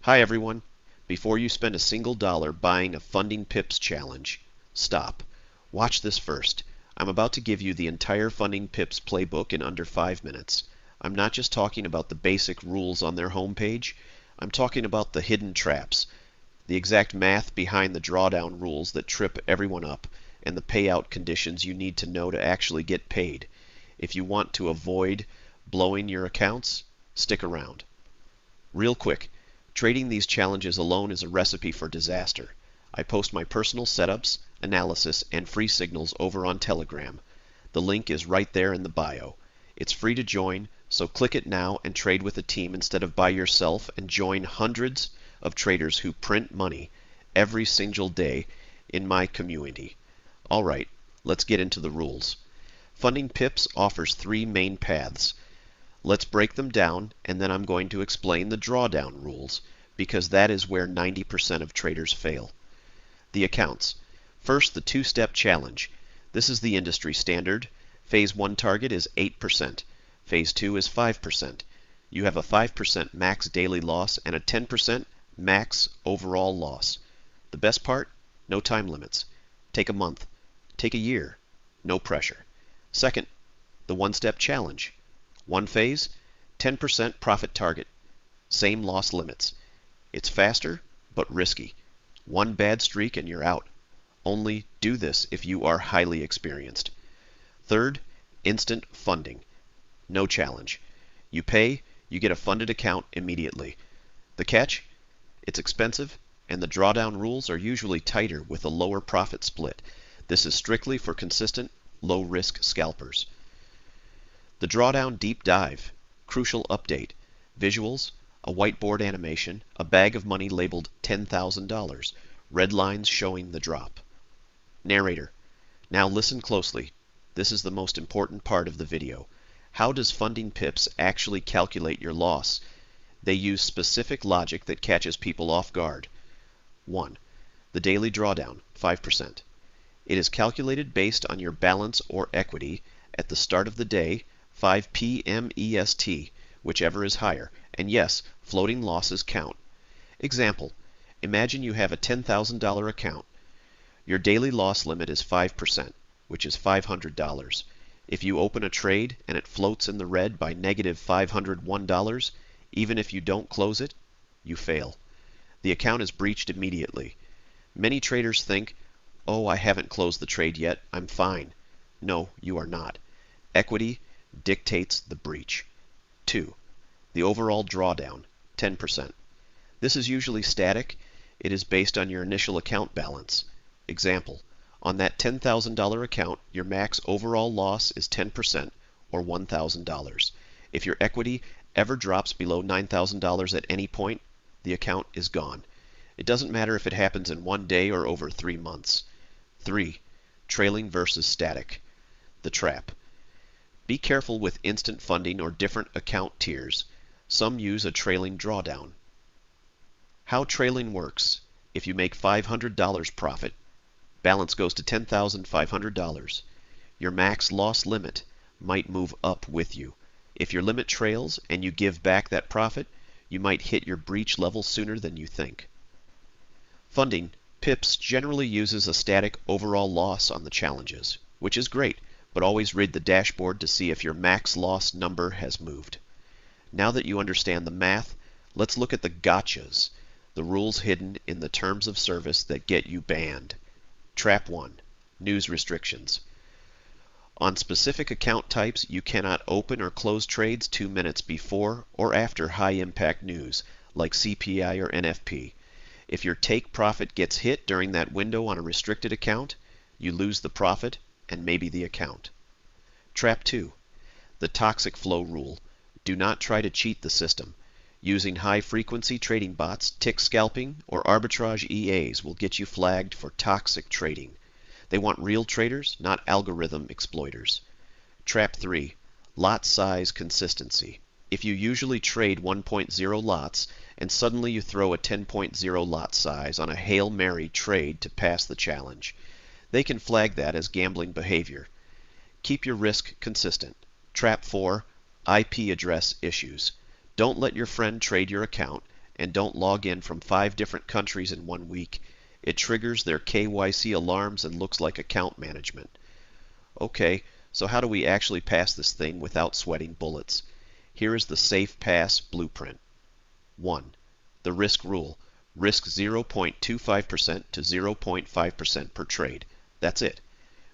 Hi everyone. Before you spend a single dollar buying a Funding Pips challenge, stop. Watch this first. I'm about to give you the entire Funding Pips playbook in under 5 minutes. I'm not just talking about the basic rules on their homepage. I'm talking about the hidden traps, the exact math behind the drawdown rules that trip everyone up, and the payout conditions you need to know to actually get paid. If you want to avoid blowing your accounts, stick around. Real quick. Trading these challenges alone is a recipe for disaster. I post my personal setups, analysis, and free signals over on Telegram. The link is right there in the bio. It's free to join, so click it now and trade with a team instead of by yourself and join hundreds of traders who print money every single day in my community. Alright, let's get into the rules. Funding Pips offers 3 main paths. Let's break them down, and then I'm going to explain the drawdown rules, because that is where 90% of traders fail. The accounts. First, the 2-step challenge. This is the industry standard. Phase 1 target is 8%. Phase 2 is 5%. You have a 5% max daily loss and a 10% max overall loss. The best part? No time limits. Take a month. Take a year. No pressure. Second, the 1-step challenge. 1 phase, 10% profit target. Same loss limits. It's faster, but risky. 1 bad streak and you're out. Only do this if you are highly experienced. Third, instant funding. No challenge. You pay, you get a funded account immediately. The catch? It's expensive, and the drawdown rules are usually tighter with a lower profit split. This is strictly for consistent, low-risk scalpers. The drawdown deep dive, crucial update, visuals, a whiteboard animation, a bag of money labeled $10,000, red lines showing the drop. Narrator. Now listen closely. This is the most important part of the video. How does Funding Pips actually calculate your loss? They use specific logic that catches people off guard. 1. The daily drawdown, 5%. It is calculated based on your balance or equity at the start of the day, 5 p.m. EST, whichever is higher, and yes, floating losses count. Example, imagine you have a $10,000 account. Your daily loss limit is 5%, which is $500. If you open a trade and it floats in the red by negative $501, even if you don't close it, you fail. The account is breached immediately. Many traders think, oh, I haven't closed the trade yet, I'm fine. No, you are not. Equity dictates the breach. 2. The overall drawdown, 10%. This is usually static. It is based on your initial account balance. Example, on that $10,000 account, your max overall loss is 10%, or $1,000. If your equity ever drops below $9,000 at any point, the account is gone. It doesn't matter if it happens in 1 day or over 3 months. 3. Trailing versus static. The trap. Be careful with instant funding or different account tiers. Some use a trailing drawdown. How trailing works. If you make $500 profit, balance goes to $10,500. Your max loss limit might move up with you. If your limit trails and you give back that profit, you might hit your breach level sooner than you think. Funding Pips generally uses a static overall loss on the challenges, which is great, but always read the dashboard to see if your max loss number has moved. Now that you understand the math, let's look at the gotchas, the rules hidden in the terms of service that get you banned. Trap 1. News restrictions. On specific account types, you cannot open or close trades 2 minutes before or after high-impact news, like CPI or NFP. If your take profit gets hit during that window on a restricted account, you lose the profit and maybe the account. Trap 2. The toxic flow rule. Do not try to cheat the system. Using high-frequency trading bots, tick scalping, or arbitrage EAs will get you flagged for toxic trading. They want real traders, not algorithm exploiters. Trap 3. Lot size consistency. If you usually trade 1.0 lots and suddenly you throw a 10.0 lot size on a Hail Mary trade to pass the challenge, they can flag that as gambling behavior. Keep your risk consistent. Trap 4. IP address issues. Don't let your friend trade your account and don't log in from 5 different countries in 1 week. It triggers their KYC alarms and looks like account management. Okay, so how do we actually pass this thing without sweating bullets? Here is the safe pass blueprint. 1. The risk rule. Risk 0.25% to 0.5% per trade. That's it.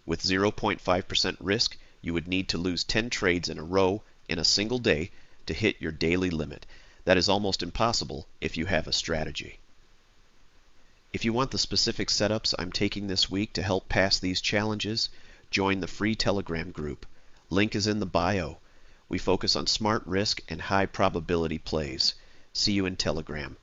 With 0.5% risk, you would need to lose 10 trades in a row in a single day to hit your daily limit. That is almost impossible if you have a strategy. If you want the specific setups I'm taking this week to help pass these challenges, join the free Telegram group. Link is in the bio. We focus on smart risk and high probability plays. See you in Telegram.